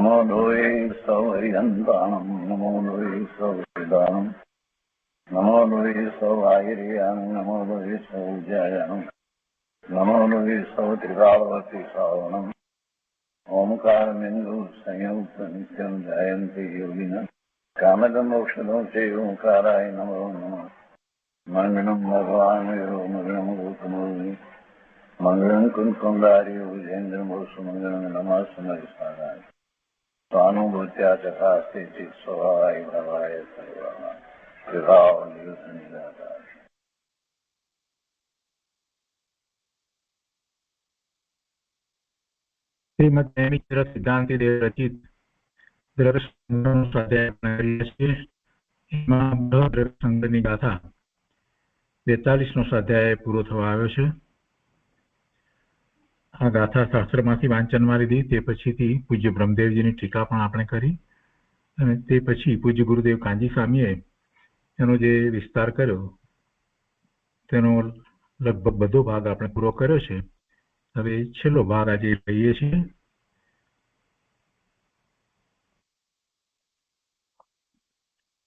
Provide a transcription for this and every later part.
નમો લોહે સૌહરિહંતાણમ નમો લોહે સૌવેદાનમ નમો લોહે સૌઆયર્યાન નમો લોહે સૌજયાન નમો લોહે સૌત્રિકાળવતી શ્રાવણમ ઓમકારમિંદુ સંયુક્ત નિત્યમ જયંતિ યોગિના કામદમ મોક્ષદો છે ઓંકારાય નમો નમઃ મંગળમ ભગવાન વિરો મંગળમ ગૌતમોર્મિ મંગળમ કુંકુંદાર્યો વિજેન્દ્રમોષ મંગળમ નમઃ સમયસારાય સ્વાનુભૂત્યા ચકાસ્તે ચિત સ્વભાવાય ભવાય સર્વમાં વિભાવ નિયુત નિરાકાર. શ્રીમદ નૈમિત્તિક સિદ્ધાંતિ દેવ રચિત દ્રવ્ય સ્વાધ્યાય કરીએ છીએ. એમાં દ્રવ્ય સંગ્રહની ગાથા 42નો સ્વાધ્યાય પૂરો થવા આવ્યો છે. આ ગાથા શાસ્ત્રમાંથી વાંચનમાં લીધી, તે પછીથી પૂજ્ય બ્રહ્મદેવજીની ટીકા પણ આપણે કરી, અને તે પછી પૂજ્ય ગુરુદેવ કાંજી સ્વામીએ એનો જે વિસ્તાર કર્યો તેનો લગભગ બધો ભાગ આપણે પૂરો કર્યો છે. હવે છેલ્લો ભાગ આજે લઈએ છીએ.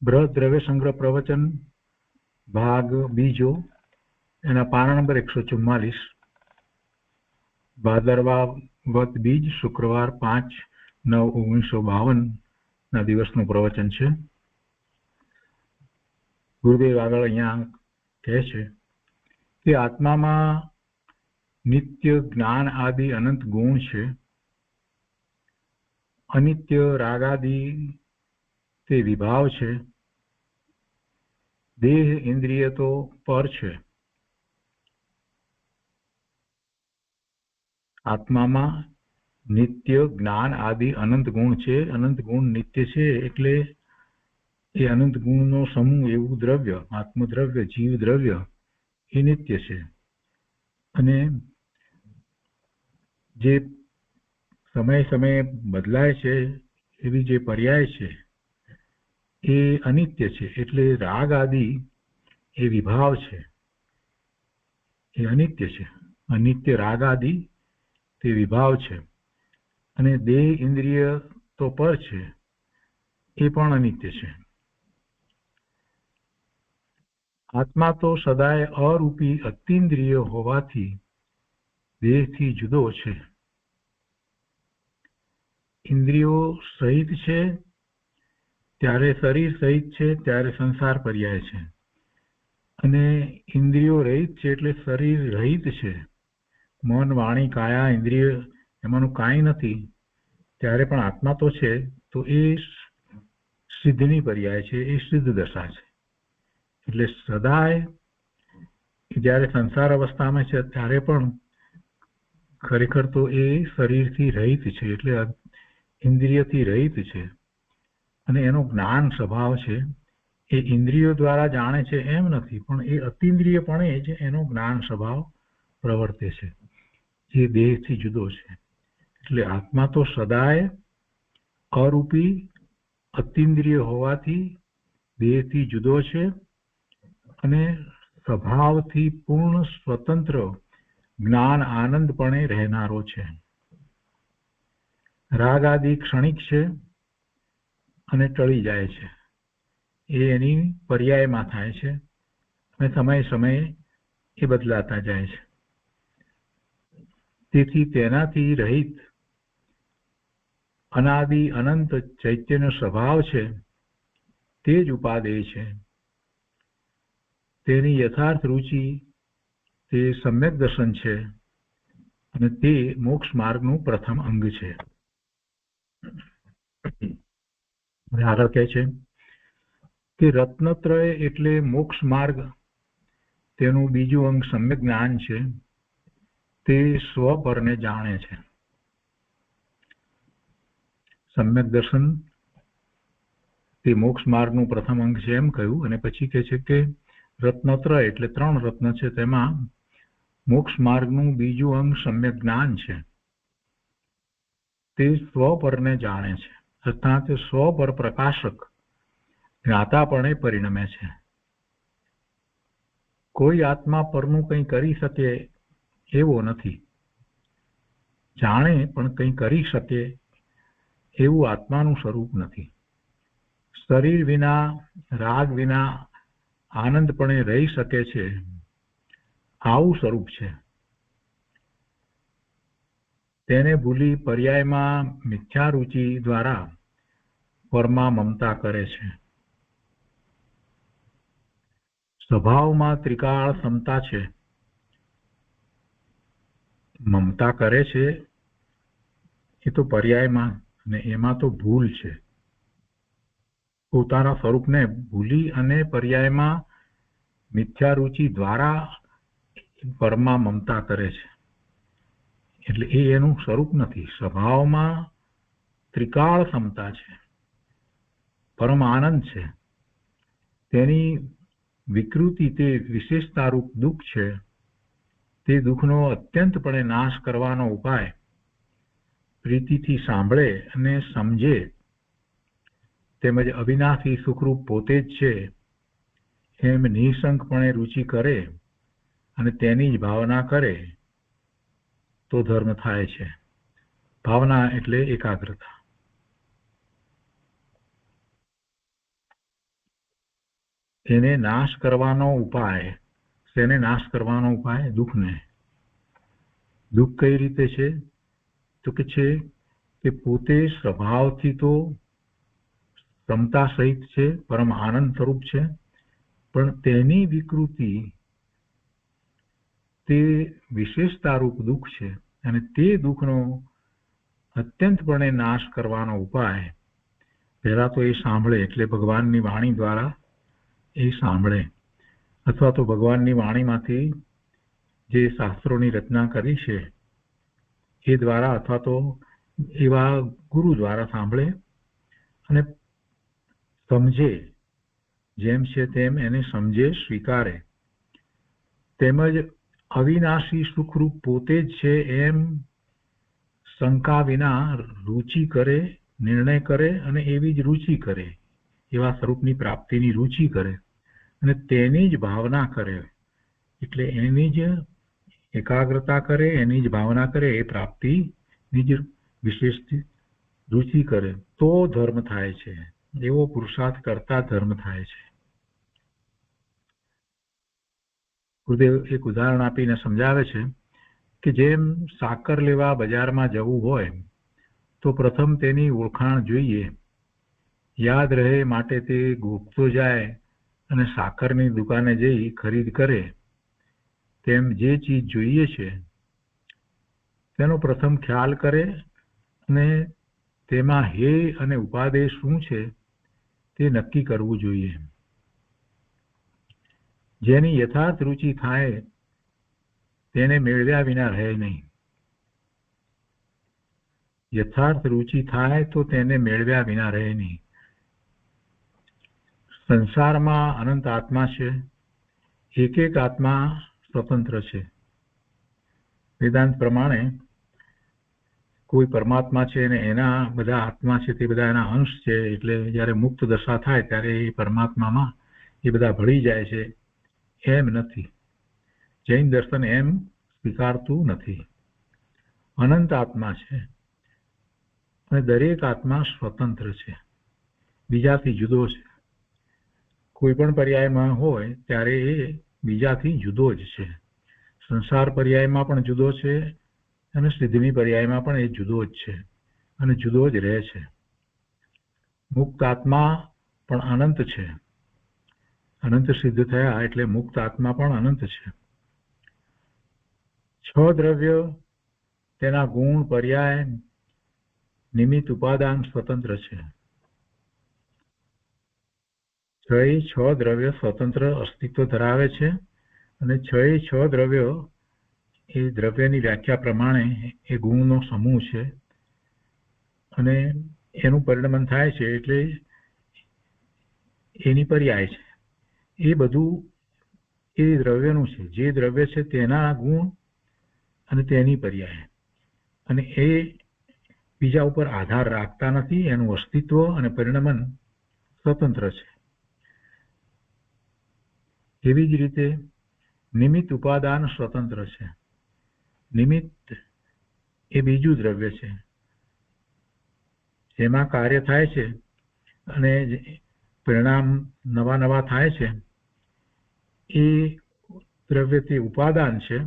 બૃહદ દ્રવ્ય સંગ્રહ પ્રવચન ભાગ બીજો, એના પાના નંબર 144. ભાદરવા વદ બીજ શુક્રવાર 5/9/1952 ના દિવસનું પ્રવચન છે. ગુરુદેવ આગળ અહીંયા કહે છે કે આત્મામાં નિત્ય જ્ઞાન આદિ અનંત ગુણ છે. અનિત્ય રાગાદિ તે વિભાવ છે. દેહ ઇન્દ્રિય તો પર છે. આત્મામાં નિત્ય જ્ઞાન આદિ અનંત ગુણ છે. અનંત ગુણ નિત્ય છે એટલે એ અનંત ગુણનો સમૂહ એવું દ્રવ્ય, આત્મદ્રવ્ય, જીવ દ્રવ્ય એ નિત્ય છે. અને જે સમય સમયે બદલાય છે એવી જે પર્યાય છે એ અનિત્ય છે. એટલે રાગ આદિ એ વિભાવ છે, એ અનિત્ય છે. અનિત્ય રાગ આદિ તે વિભાવ છે. અને દેહ ઇન્દ્રિય તો પર છે, એ પણ અનિત્ય છે. આત્મા તો સદાય અરૂપી અતિન્દ્રિય હોવાથી દેહથી જુદો છે. ઇન્દ્રિયો સહિત છે ત્યારે શરીર સહિત છે, ત્યારે સંસાર પર્યાય છે. અને ઇન્દ્રિયો રહિત છે એટલે શરીર રહિત છે. મન, વાણી, કાયા, ઇન્દ્રિય એમાંનું કાંઈ નથી ત્યારે પણ આત્મા તો છે. તો એ સિદ્ધની પર્યાય છે, એ સિદ્ધ દશા છે. એટલે સદાય જ્યારે સંસાર અવસ્થામાં છે ત્યારે પણ ખરેખર તો એ શરીરથી રહિત છે, એટલે ઇન્દ્રિયથી રહિત છે. અને એનો જ્ઞાન સ્વભાવ છે. એ ઇન્દ્રિયો દ્વારા જાણે છે એમ નથી, પણ એ અતિન્દ્રિયપણે જ એનો જ્ઞાન સ્વભાવ પ્રવર્તે છે, જે દેહથી જુદો છે. એટલે આત્મા તો સદાય અરૂપી અતિન્દ્રિય હોવાથી દેહથી જુદો છે અને સ્વભાવથી પૂર્ણ સ્વતંત્ર જ્ઞાન આનંદપણે રહેનારો છે. રાગ આદિ ક્ષણિક છે અને ટળી જાય છે. એ એની પર્યાયમાં થાય છે અને સમયે સમયે એ બદલાતા જાય છે. તેથી તેનાથી રહિત અનાદિ અનંત ચૈતન્ય સ્વભાવ છે તે જ ઉપાદેય છે. તેની યથાર્થ રુચિ તે સમ્યક દર્શન છે અને તે મોક્ષ માર્ગનું પ્રથમ અંગ છે. આગળ કહે છે કે રત્નત્રય એટલે મોક્ષ માર્ગ, તેનું બીજું અંગ સમ્યક જ્ઞાન છે. તે સ્વપરને જાણે છે. સમ્યક દર્શન તે મોક્ષ માર્ગનું પ્રથમ અંગ છે એમ કહ્યું. અને પછી કહે છે કે રત્નત્રય એટલે 3 રત્ન છે, તેમાં મોક્ષ માર્ગનું બીજું અંગ સમ્યક જ્ઞાન છે. તે સ્વપરને જાણે છે, તથા તે સ્વપર પ્રકાશક જ્ઞાતાપણે પરિણમે છે. કોઈ આત્મા પરનું કંઈ કરી શકે એવો નથી. જાણે પણ કંઈ કરી શકે એવું આત્માનું સ્વરૂપ નથી. શરીર વિના, રાગ વિના આનંદપણે રહી શકે છે, આવું સ્વરૂપ છે. તેને ભૂલી પર્યાયમાં મિથ્યા રુચિ દ્વારા પરમાં મમતા કરે છે. સ્વભાવમાં ત્રિકાળ ક્ષમતા છે. મમતા કરે છે એ તો પર્યાયમાં, અને એમાં તો ભૂલ છે. પોતાના સ્વરૂપને ભૂલી અને પર્યાયમાં મિથ્યા રુચિ દ્વારા પરમાં મમતા કરે છે. એટલે એ એનું સ્વરૂપ નથી. સ્વભાવમાં ત્રિકાળ ક્ષમતા છે, પરમ આનંદ છે. તેની વિકૃતિ તે વિશેષતારૂપ દુઃખ છે. તે દુઃખનો અત્યંતપણે નાશ કરવાનો ઉપાય પ્રીતિથી સાંભળે અને સમજે, તેમજ અવિનાશી સુખરૂપ પોતે જ છે એમ નિઃશંકપણે રુચિ કરે અને તેની જ ભાવના કરે તો ધર્મ થાય છે. ભાવના એટલે એકાગ્રતા. એને નાશ કરવાનો ઉપાય, શેને નાશ કરવાનો ઉપાય? દુઃખને. દુઃખ કઈ રીતે છે? તો કે છે કે પોતે સ્વભાવથી તો ક્ષમતા સહિત છે, પરમ આનંદ સ્વરૂપ છે, પણ તેની વિકૃતિ તે વિશેષતારૂપ દુઃખ છે, અને તે દુઃખનો અત્યંતપણે નાશ કરવાનો ઉપાય પહેલા તો એ સાંભળે, એટલે ભગવાનની વાણી દ્વારા એ સાંભળે, અથવા તો ભગવાનની વાણીમાંથી જે શાસ્ત્રોની રચના કરી છે એ દ્વારા, અથવા તો એવા ગુરુ દ્વારા સાંભળે અને સમજે, જેમ છે તેમ એને સમજે, સ્વીકારે. તેમજ અવિનાશી સુખરૂપ પોતે જ છે એમ શંકા વિના રુચિ કરે, નિર્ણય કરે અને એવી જ રુચિ કરે, એવા સ્વરૂપની પ્રાપ્તિની રુચિ કરે અને તેની જ ભાવના કરે. એટલે એની જ એકાગ્રતા કરે, એની જ ભાવના કરે, એ પ્રાપ્તિની જ વિશેષ રુચિ કરે તો ધર્મ થાય છે. એવો પુરુષાર્થ કરતા ધર્મ થાય છે. ગુરુદેવ એક ઉદાહરણ આપીને સમજાવે છે કે જેમ સાકર લેવા બજારમાં જવું હોય તો પ્રથમ તેની ઓળખાણ જોઈએ, યાદ રહે માટે તે ગોખતો જાય અને સાકરની દુકાને જઈ ખરીદ કરે. તેમ જે ચીજ જોઈએ છે તેનો પ્રથમ ખ્યાલ કરે અને તેમાં હે અને ઉપાદેશ શું છે તે નક્કી કરવું જોઈએ. જેની યથાર્થ રુચિ થાય તેને મેળવ્યા વિના રહે નહીં. યથાર્થ રુચિ થાય તો તેને મેળવ્યા વિના રહે નહીં. સંસારમાં અનંત આત્મા છે, એક એક આત્મા સ્વતંત્ર છે. વેદાંત પ્રમાણે કોઈ પરમાત્મા છે અને એના બધા આત્મા છે તે બધા એના અંશ છે, એટલે જ્યારે મુક્ત દશા થાય ત્યારે એ પરમાત્મામાં એ બધા ભળી જાય છે. એમ નથી. જૈન દર્શન એમ સ્વીકારતું નથી. અનંત આત્મા છે અને દરેક આત્મા સ્વતંત્ર છે, બીજાથી જુદો છે. કોઈ પણ પર્યાયમાં હોય ત્યારે એ બીજાથી જુદો જ છે. સંસાર પર્યાયમાં પણ જુદો છે અને સિદ્ધની પર્યાયમાં પણ એ જુદો જ છે અને જુદો જ રહે છે. મુક્ત આત્મા પણ અનંત છે. અનંત સિદ્ધ થયા એટલે મુક્ત આત્મા પણ અનંત છે. 6 દ્રવ્ય, તેના ગુણ, પર્યાય, નિમિત્ત, ઉપાદાન સ્વતંત્ર છે. 6 દ્રવ્ય સ્વતંત્ર અસ્તિત્વ ધરાવે છે અને 6 દ્રવ્યો એ દ્રવ્યની વ્યાખ્યા પ્રમાણે એ ગુણનો સમૂહ છે અને એનું પરિણમન થાય છે એટલે એની પર્યાય છે. એ બધું એ દ્રવ્યનું છે. જે દ્રવ્ય છે તેના ગુણ અને તેની પર્યાય, અને એ બીજા ઉપર આધાર રાખતા નથી. એનું અસ્તિત્વ અને પરિણમન સ્વતંત્ર છે. એવી જ રીતે નિમિત્ત, ઉપાદાન સ્વતંત્ર છે. નિમિત્ત એ બીજું દ્રવ્ય છે. જેમાં કાર્ય થાય છે અને પરિણામ નવા નવા થાય છે એ દ્રવ્ય તે ઉપાદાન છે.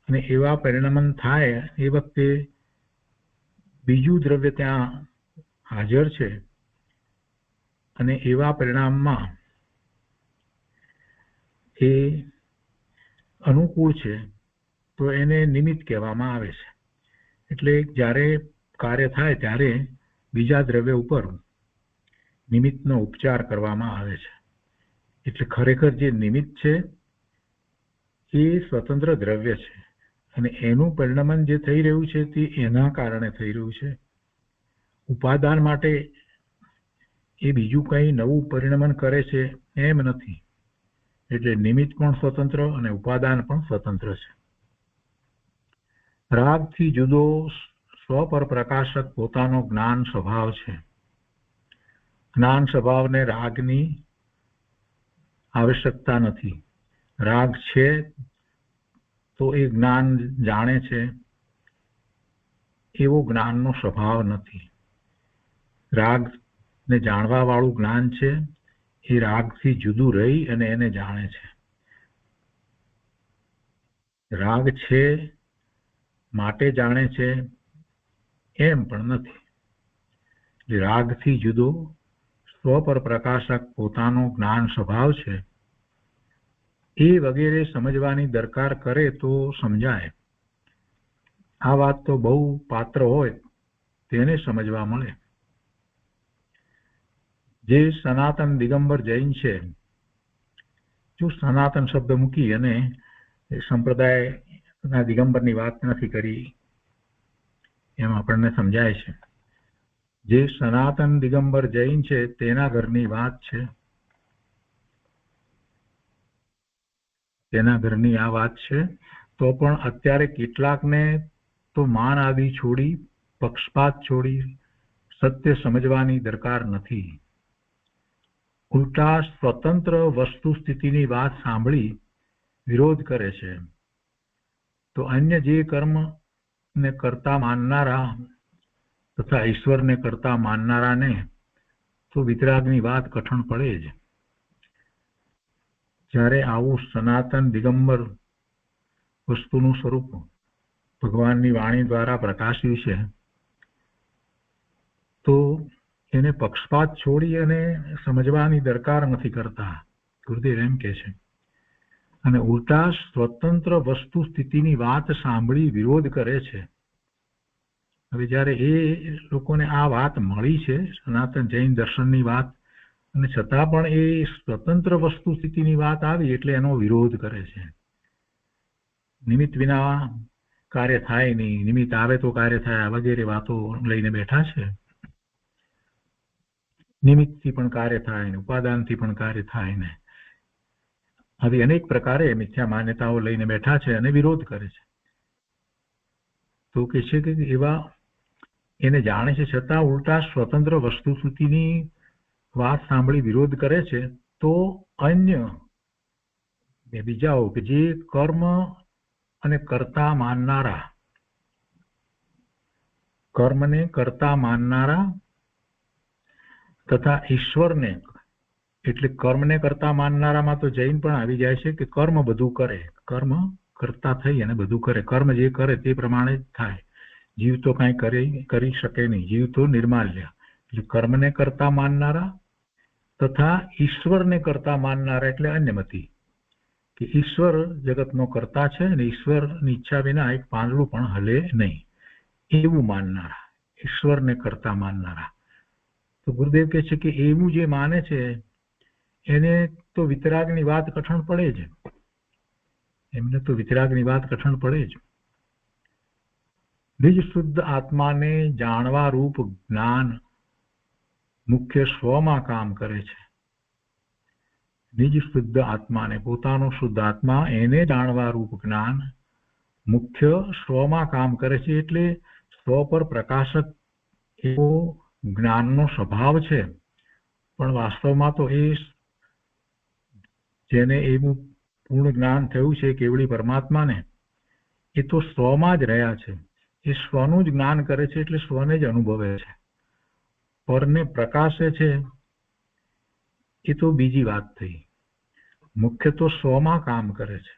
અને એવા પરિણમન થાય એ વખતે બીજું દ્રવ્ય ત્યાં હાજર છે અને એવા પરિણામમાં એ અનુકૂળ છે તો એને નિમિત્ત કહેવામાં આવે છે. એટલે જ્યારે કાર્ય થાય ત્યારે બીજા દ્રવ્ય ઉપર નિમિત્તનો ઉપચાર કરવામાં આવે છે. એટલે ખરેખર જે નિમિત્ત છે એ સ્વતંત્ર દ્રવ્ય છે અને એનું પરિણમન જે થઈ રહ્યું છે તે એના કારણે થઈ રહ્યું છે. ઉપાદાન માટે એ બીજું કંઈ નવું પરિણમન કરે છે એમ નથી. એટલે નિમિત્ત પણ સ્વતંત્ર અને ઉપાદાન પણ સ્વતંત્ર છે. રાગથી જુદો સ્વ પર પ્રકાશક પોતાનો જ્ઞાન સ્વભાવ છે. જ્ઞાન સ્વભાવને રાગની આવશ્યકતા નથી. રાગ છે તો એ જ્ઞાન જાણે છે એવો જ્ઞાનનો સ્વભાવ નથી. રાગને જાણવા વાળું જ્ઞાન છે એ રાગથી જુદું રહી અને એને જાણે છે. રાગ છે માટે જાણે છે એમ પણ નથી. રાગથી જુદો સ્વ પર પ્રકાશક પોતાનો જ્ઞાન સ્વભાવ છે એ વગેરે સમજવાની દરકાર કરે તો સમજાય. આ વાત તો બહુ પાત્ર હોય તેને સમજવા મળે. જે સનાતન દિગંબર જૈન છે, જો સનાતન શબ્દ મૂકી અને સંપ્રદાયના દિગંબરની વાત નથી કરી એમ આપણને સમજાય છે. જે સનાતન દિગંબર જૈન છે તેના ઘરની વાત છે. તેના ઘરની આ વાત છે. તો પણ અત્યારે કેટલાકને તો માન આદિ છોડી, પક્ષપાત છોડી સત્ય સમજવાની દરકાર નથી. ઉલટા સ્વતંત્ર વસ્તુ સ્થિતિની વાત સાંભળી વિરોધ કરે છે. તો અન્ય જે કર્મને કરતા માનનારા તથા ઈશ્વરને કરતા માનનારાને તો વિતરાગની વાત કઠણ પડે જ. જ્યારે આવું સનાતન દિગંબર વસ્તુનું સ્વરૂપ ભગવાનની વાણી દ્વારા પ્રકાશ્યું છે તો એને પક્ષપાત છોડી અને સમજવાની દરકાર નથી કરતા, ગુરુદેવ એમ કે છે. અને ઉલટા સ્વતંત્ર વસ્તુ સ્થિતિની વાત સાંભળી વિરોધ કરે છે. હવે જ્યારે એ લોકોને આ વાત મળી છે, સનાતન જૈન દર્શનની વાત, અને છતાં પણ એ સ્વતંત્ર વસ્તુ સ્થિતિની વાત આવી એટલે એનો વિરોધ કરે છે. નિમિત્ત વિના કાર્ય થાય નહીં, નિમિત્ત આવે તો કાર્ય થાય વગેરે વાતો લઈને બેઠા છે. નિમિત્તથી પણ કાર્ય થાય ને ઉપાદાનથી પણ કાર્ય થાય ને આવી અનેક પ્રકારે મિથ્યા માન્યતાઓ લઈને બેઠા છે અને વિરોધ કરે છે. તો કે છે કે એવા એને જાણે છે છતાં ઉલટા સ્વતંત્ર વસ્તુ સ્થિતિની વાત સાંભળી વિરોધ કરે છે. તો અન્ય બીજાઓ કે જે કર્મ અને કર્તા માનનારા, કર્મને કર્તા માનનારા તથા ઈશ્વરને, એટલે કર્મને કરતા માનનારામાં તો જૈન પણ આવી જાય છે કે કર્મ બધું કરે, કર્મ કરતા થઈ અને બધું કરે, કર્મ જે કરે તે પ્રમાણે જ થાય. જીવ તો કાંઈ કરી શકે નહીં, જીવ તો નિર્માલ્ય. એટલે કર્મને કરતા માનનારા તથા ઈશ્વરને કરતા માનનારા એટલે અન્યમતી, કે ઈશ્વર જગતનો કરતા છે અને ઈશ્વરની ઈચ્છા વિના એક પાંદડું પણ હલે નહીં એવું માનનારા, ઈશ્વરને કરતા માનનારા. તો ગુરુદેવ કહે છે કે એવું જે માને છે એને તો વિતરાગની વાત કઠણ પડે જ. એમને તો વિતરાગની વાત કઠણ પડે જ. નિજ શુદ્ધ આત્માને જાણવા રૂપ જ્ઞાન મુખ્ય સ્વમાં કામ કરે છે. નિજ શુદ્ધ આત્માને, પોતાનો શુદ્ધ આત્મા, એને જાણવા રૂપ જ્ઞાન મુખ્ય સ્વમાં કામ કરે છે. એટલે સ્વ પર પ્રકાશક એવો જ્ઞાનનો સ્વભાવ છે. પણ વાસ્તવમાં તો એ જેને એવું પૂર્ણ જ્ઞાન થયું છે કેવળી પરમાત્માને, એ તો સ્વમાં જ રહ્યા છે. એ સ્વનું જ જ્ઞાન કરે છે એટલે સ્વને જ અનુભવે છે. પરને પ્રકાશે છે એ તો બીજી વાત થઈ. મુખ્ય તો સ્વમાં કામ કરે છે,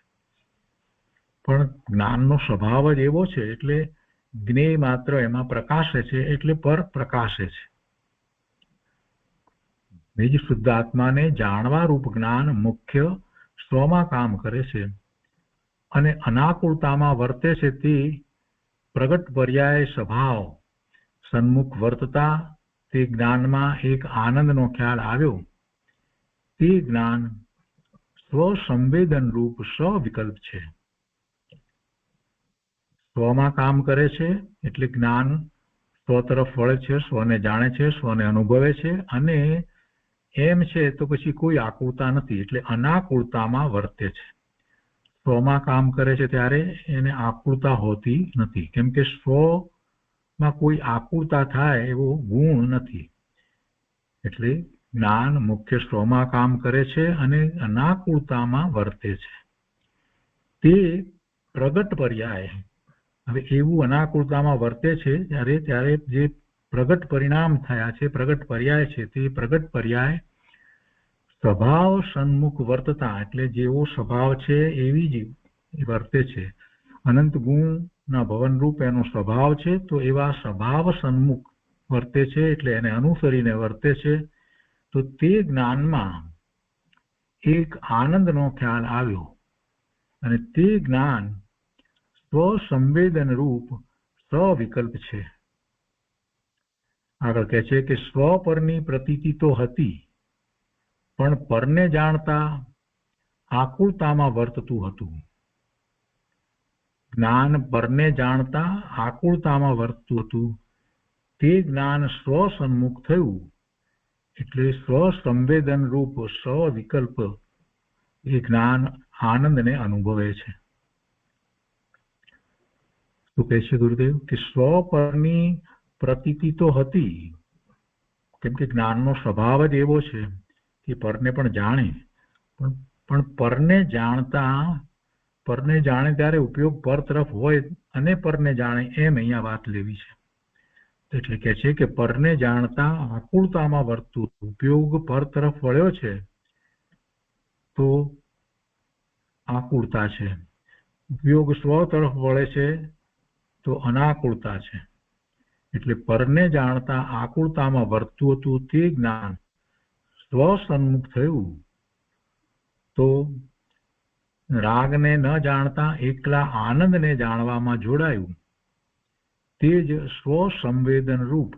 પણ જ્ઞાનનો સ્વભાવ જ એવો છે એટલે જ્ઞેય માત્ર એમાં પ્રકાશે છે એટલે પર પ્રકાશે છે. નિજ શુદ્ધ આત્માને જાણવા રૂપ જ્ઞાન મુખ્ય સ્વમાં કામ કરે છે અને અનાકુળતામાં વર્તે છે તે પ્રગટ પર્યાય સ્વભાવ સન્મુખ વર્તતા તે જ્ઞાનમાં એક આનંદનો ખ્યાલ આવ્યો. તે જ્ઞાન સ્વસંવેદન રૂપ સ્વવિકલ્પ છે. સ્વમાં કામ કરે છે એટલે જ્ઞાન સ્વ તરફ વળે છે, સ્વને જાણે છે, સ્વને અનુભવે છે અને એમ છે તો પછી કોઈ આકુળતા નથી એટલે અનાકુળતામાં વર્તે છે. સ્વમાં કામ કરે છે ત્યારે એને આકુળતા હોતી નથી, કેમ કે સ્વમાં કોઈ આકુળતા થાય એવો ગુણ નથી. એટલે જ્ઞાન મુખ્ય સ્વમાં કામ કરે છે અને અનાકુળતામાં વર્તે છે. તે પ્રગટ પર્યાય, હવે એવું અનાકુળતામાં વર્તે છે ત્યારે જે પ્રગટ પરિણામ થયા છે, પ્રગટ પર્યાય છે, તે પ્રગટ પર્યાય સ્વભાવ સન્મુખ વર્તતા એટલે જેવો સ્વભાવ છે એવી જ વર્તે છે. અનંત ગુણના ભવનરૂપ એનો સ્વભાવ છે તો એવા સ્વભાવ સન્મુખ વર્તે છે એટલે એને અનુસરીને વર્તે છે. તો તે જ્ઞાનમાં એક આનંદનો ખ્યાલ આવ્યો અને તે જ્ઞાન સ્વસંવેદન રૂપ સ્વવિકલ્પ છે. આગળ કહે છે કે સ્વ પરની પ્રતીતિ તો હતી પણ પરને જાણતા આકુળતામાં વર્તતું હતું. જ્ઞાન પરને જાણતા આકુળતામાં વર્તતું હતું. તે જ્ઞાન સ્વસન્મુખ થયું એટલે સ્વસંવેદન રૂપ સ્વવિકલ્પ એ જ્ઞાન આનંદને અનુભવે છે. શું કહે છે ગુરુદેવ કે સ્વ પરની પ્રતીતિ તો હતી, કેમ કે જ્ઞાનનો સ્વભાવ જ એવો છે કે પરને પણ જાણે, પણ પરને જાણે ત્યારે ઉપયોગ પર તરફ હોય અને પરને જાણે એમ અહીંયા વાત લેવી છે. એટલે કે છે કે પરને જાણતા આકુળતામાં વર્તતું ઉપયોગ પર તરફ વળ્યો છે તો આકુળતા છે, ઉપયોગ સ્વ તરફ વળે છે તો અનાકુળતા છે. એટલે પરને જાણતા આકુળતામાં વર્તતું હતું તે જ્ઞાન સ્વસન્મુખ થયું તો રાગને ન જાણતા એકલા આનંદને જાણવામાં જોડાયું. તે જ સ્વસંવેદન રૂપ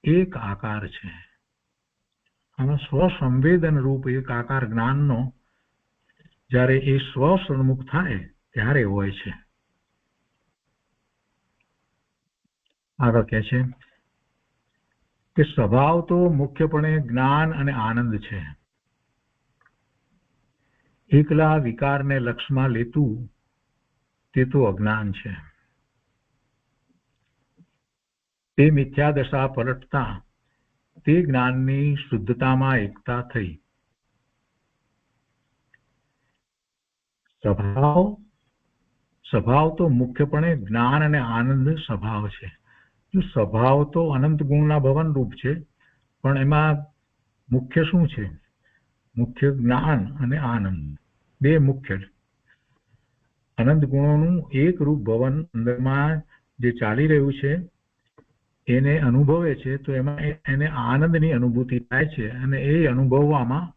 એક આકાર છે. આમાં સ્વસંવેદન રૂપ એક આકાર જ્ઞાનનો જ્યારે એ સ્વસન્મુખ થાય ત્યારે હોય છે. આગળ કહે છે કે સ્વભાવ તો મુખ્યપણે જ્ઞાન અને આનંદ છે. એકલા વિકારને લક્ષમાં લેતું તે તો અજ્ઞાન છે. તે મિથ્યા દશા પલટતા તે જ્ઞાનની શુદ્ધતામાં એકતા થઈ. સ્વભાવ તો મુખ્યપણે જ્ઞાન અને આનંદ સ્વભાવ છે. જો સ્વભાવ તો અનંત ગુણના ભવન રૂપ છે, પણ એમાં મુખ્ય શું છે? મુખ્ય જ્ઞાન અને આનંદ, બે મુખ્ય. અનંત ગુણોનું એક રૂપ ભવન અંદરમાં જે ચાલી રહ્યું છે એને અનુભવે છે તો એમાં એને આનંદની અનુભૂતિ થાય છે અને એ અનુભવવામાં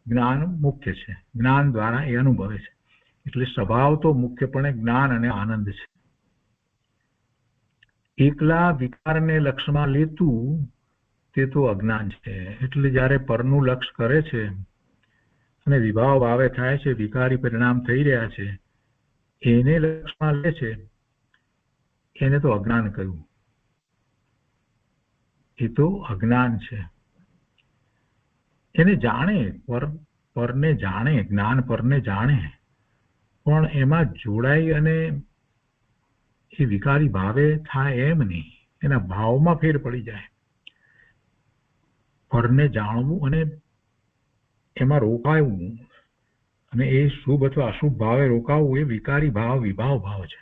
જ્ઞાન મુખ્ય છે. જ્ઞાન દ્વારા એ અનુભવે છે. એટલે સ્વભાવ તો મુખ્યપણે જ્ઞાન અને આનંદ છે. એકલા વિકારને લક્ષમાં લેતું તે તો અજ્ઞાન છે. એટલે જ્યારે પરનું લક્ષ કરે છે અને વિભાવ ભાવે થાય છે, વિકારી પરિણામ થઈ રહ્યા છે, એને લક્ષમાં લે છે, એને તો અજ્ઞાન કહ્યું. એ તો અજ્ઞાન છે. એને જાણે, પરને જાણે, જ્ઞાન પરને જાણે, પણ એમાં જોડાઈ અને એ વિકારી ભાવે થાય એમ નહીં, એના ભાવમાં ફેર પડી જાય. પરને જાણવું અને એમાં રોકાવું અને એ શુભ અથવા અશુભ ભાવે રોકાવું એ વિકારી ભાવ, વિભાવ ભાવ છે.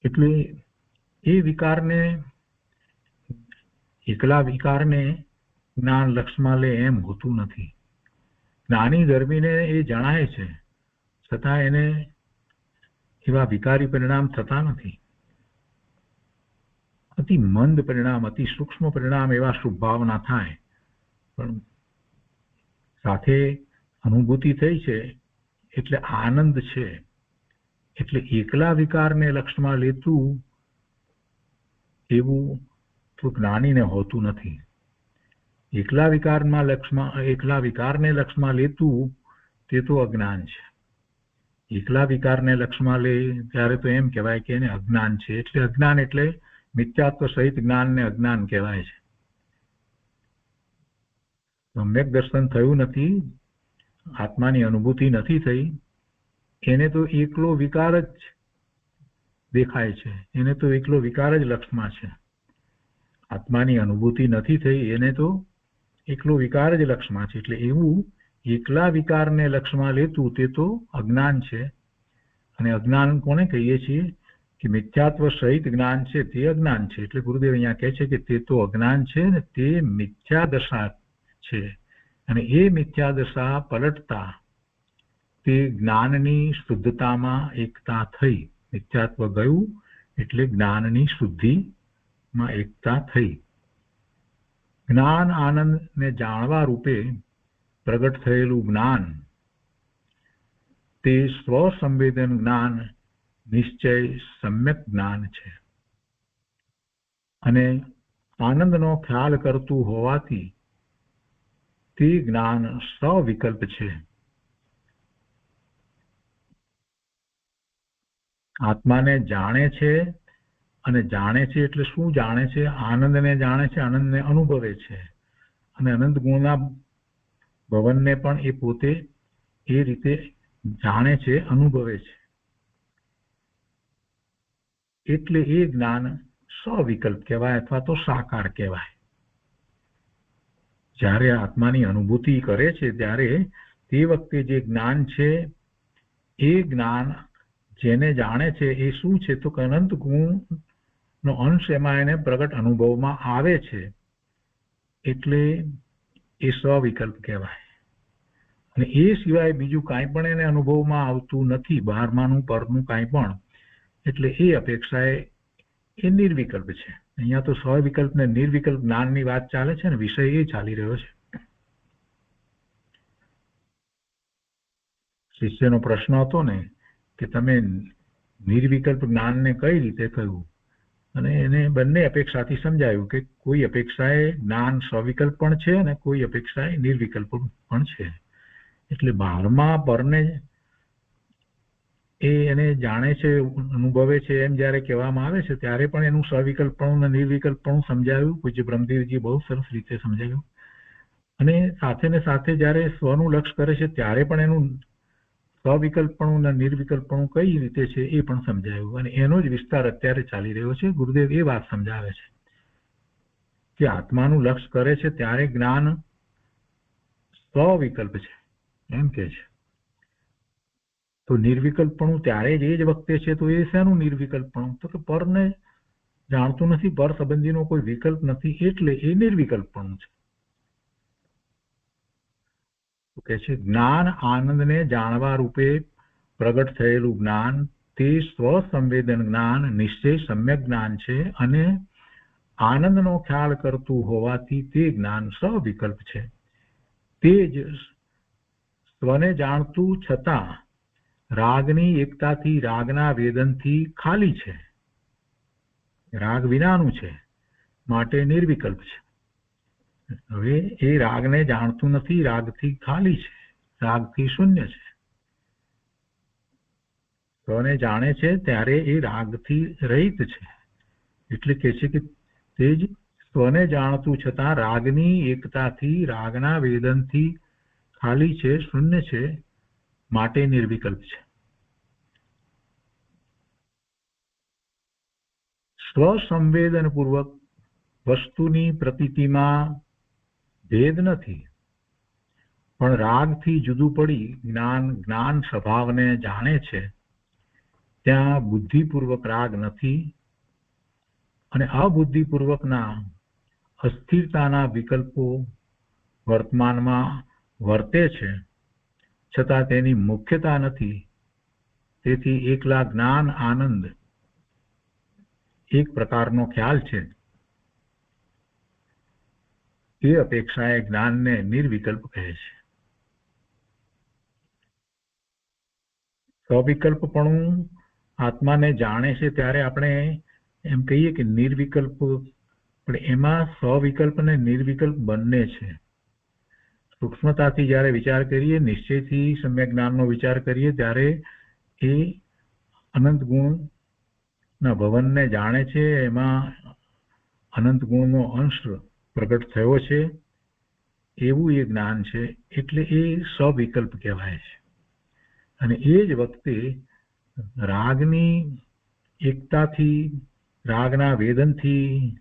એટલે એ વિકારને એકલા વિકારને જ્ઞાન લક્ષમાં લે એમ હોતું નથી. જ્ઞાની ધર્મીને એ જણાય છે, છતાં એને એવા વિકારી પરિણામ થતા નથી. અતિ મંદ પરિણામ, અતિ સૂક્ષ્મ પરિણામ એવા શુભ ભાવના થાય, પણ સાથે અનુભૂતિ થઈ છે એટલે આનંદ છે. એટલે એકલા વિકારને લક્ષમાં લેતું એવું તો જ્ઞાનીને હોતું નથી. એકલા વિકારને લક્ષમાં લેતું તે તો અજ્ઞાન છે. એકલા વિકારને લક્ષમાં લે ત્યારે તો એમ કહેવાય કે એને અજ્ઞાન છે. એટલે અજ્ઞાન એટલે મિથ્યાત્વ સહિત જ્ઞાનને અજ્ઞાન કહેવાય છે. સમ્યક દર્શન થયું નથી, આત્માની અનુભૂતિ નથી થઈ, એને તો એકલો વિકાર જ દેખાય છે, એને તો એકલો વિકાર જ લક્ષમાં છે. આત્માની અનુભૂતિ નથી થઈ, એને તો એકલો વિકાર જ લક્ષમાં છે. એટલે એવું એકલા વિકારને લક્ષમાં લેતું તે તો અજ્ઞાન છે. અને અજ્ઞાન કોને કહીએ છીએ કે મિથ્યાત્વ સહિત જ્ઞાન છે તે અજ્ઞાન છે. એટલે ગુરુદેવ અહીંયા કહે છે કે તે તો અજ્ઞાન છે ને તે મિથ્યા દશા છે. અને એ મિથ્યા દશા પલટતા તે જ્ઞાનની શુદ્ધતામાં એકતા થઈ. મિથ્યાત્વ ગયું એટલે જ્ઞાનની શુદ્ધિમાં એકતા થઈ. જ્ઞાન આનંદને જાણવા રૂપે પ્રગટ થયેલું જ્ઞાન તે સ્વસંવેદન જ્ઞાન નિશ્ચય સમ્યક જ્ઞાન છે. અને આનંદનો ખ્યાલ કરતું હોવાથી તે જ્ઞાન સવિકલ્પ છે. આત્માને જાણે છે, અને જાણે છે એટલે શું જાણે છે? આનંદને જાણે છે, આનંદને અનુભવે છે. અને અનંત ગુણના ભવનને પણ એ પોતે એ રીતે જાણે છે, અનુભવે છે. એટલે એ જ્ઞાન સવિકલ્પ કહેવાય અથવા તો સાકાર કહેવાય. જ્યારે આત્માની અનુભૂતિ કરે છે ત્યારે તે વખતે જે જ્ઞાન છે એ જ્ઞાન જેને જાણે છે એ શું છે તો અનંત ગુણનો અંશ એમાં એને પ્રગટ અનુભવમાં આવે છે. એટલે એ સવિકલ્પ કહેવાય. અને એ સિવાય બીજું કાંઈ પણ એને અનુભવમાં આવતું નથી, બહારમાંનું પરનું કાંઈ પણ. એટલે એ અપેક્ષાએ એ નિર્વિકલ્પ છે. અહીંયા તો સવિકલ્પ ને નિર્વિકલ્પ જ્ઞાનની વાત ચાલે છે ને, વિષય એ ચાલી રહ્યો છે. શિષ્યનો પ્રશ્ન હતો ને કે તમે નિર્વિકલ્પ જ્ઞાનને કઈ રીતે કહ્યું, અને એને બંને અપેક્ષાથી સમજાયું કે કોઈ અપેક્ષાએ જ્ઞાન સવિકલ્પ પણ છે અને કોઈ અપેક્ષાએ નિર્વિકલ્પ પણ છે. એટલે બહારમાં પરને એને જાણે છે, અનુભવે છે એમ જ્યારે કહેવામાં આવે છે ત્યારે પણ એનું સવિકલ્પણું અને નિર્વિકલ્પણું સમજાવ્યું. પૂજ્ય બ્રહ્મદેવજી બહુ સરસ રીતે સમજાવ્યું. અને સાથે ને સાથે જ્યારે સ્વનું લક્ષ કરે છે ત્યારે પણ એનું સવિકલ્પણું અને નિર્વિકલ્પણું કઈ રીતે છે એ પણ સમજાવ્યું. અને એનો જ વિસ્તાર અત્યારે ચાલી રહ્યો છે. ગુરુદેવ એ વાત સમજાવે છે કે આત્માનું લક્ષ કરે છે ત્યારે જ્ઞાન સવિકલ્પ છે એમ કે છે. તો નિર્વિકલ્પણું ત્યારે જ એ જ વખતે છે. તો એ શેનું નિર્વિકલ્પણું? તો કે પરને જાણતું નથી, પર સંબંધીનો કોઈ વિકલ્પ નથી, એટલે એ નિર્વિકલ્પણું છે. તો કે છે જ્ઞાન આનંદને જાણવા રૂપે પ્રગટ થયેલું જ્ઞાન તે સ્વસંવેદન જ્ઞાન નિશ્ચય સમ્યક જ્ઞાન છે. અને આનંદનો ખ્યાલ કરતું હોવાથી તે જ્ઞાન સવિકલ્પ છે. તે જ સ્વને જાણતું છતાં રાગની એકતાથી, રાગના વેદનથી ખાલી છે, રાગ વિનાનું છે, માટે નિર્વિકલ્પ છે. હવે એ રાગને જાણતું નથી, રાગથી ખાલી છે, રાગથી શૂન્ય છે. સ્વને જાણે છે ત્યારે એ રાગથી રહિત છે. એટલે કે છે કે તે જ સ્વને જાણતું છતાં રાગની એકતાથી, રાગના વેદનથી ખાલી છે, શૂન્ય છે, માટે નિર્વિકલ્પ છે. સ્વસંવેદન પૂર્વક વસ્તુની પ્રતીતિમાં ભેદ નથી, પણ રાગથી જુદું પડી જ્ઞાન સ્વભાવને જાણે છે ત્યાં બુદ્ધિપૂર્વક રાગ નથી, અને અબુદ્ધિપૂર્વકના અસ્થિરતાના વિકલ્પો વર્તમાનમાં વર્તે છે, છતાં તેની મુખ્યતા નથી. તેથી એકલા જ્ઞાન આનંદ એક પ્રકારનો ખ્યાલ છે. એ અપેક્ષાએ જ્ઞાનને નિર્વિકલ્પ કહે છે. સવિકલ્પપણું આત્માને જાણે છે ત્યારે આપણે એમ કહીએ કે નિર્વિકલ્પ, પણ એમાં સવિકલ્પ અને નિર્વિકલ્પ બંને છે. સૂક્ષ્મતાથી જ્યારે વિચાર કરીએ, નિશ્ચયથી સમ્યક જ્ઞાનનો વિચાર કરીએ, ત્યારે એ અનંત ગુણના ભવનને જાણે છે. એમાં અનંત ગુણનો અંશ પ્રગટ થયો છે એવું એ જ્ઞાન છે. એટલે એ સવિકલ્પ કહેવાય છે. અને એ જ વખતે રાગની એકતાથી, રાગના વેદનથી,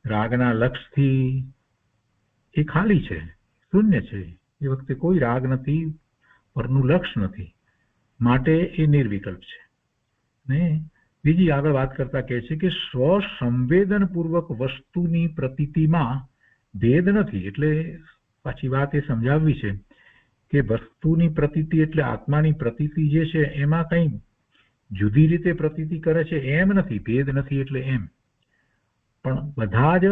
રાગના લક્ષથી એ ખાલી છે, શૂન્ય છે. એ વખતે કોઈ રાગ નથી, પરનું લક્ષ નથી, માટે એ નિર્વિકલ્પ છે. ને બીજી આગળ વાત કરતા કહે છે કે સ્વસંવેદનપૂર્વક વસ્તુની પ્રતીતિમાં ભેદ નથી. એટલે પાછી વાત એ સમજાવવી છે કે વસ્તુની પ્રતીતિ એટલે આત્માની પ્રતીતિ જે છે એમાં કંઈ જુદી રીતે પ્રતીતિ કરે છે એમ નથી, ભેદ નથી એટલે એમ. પણ બધા જ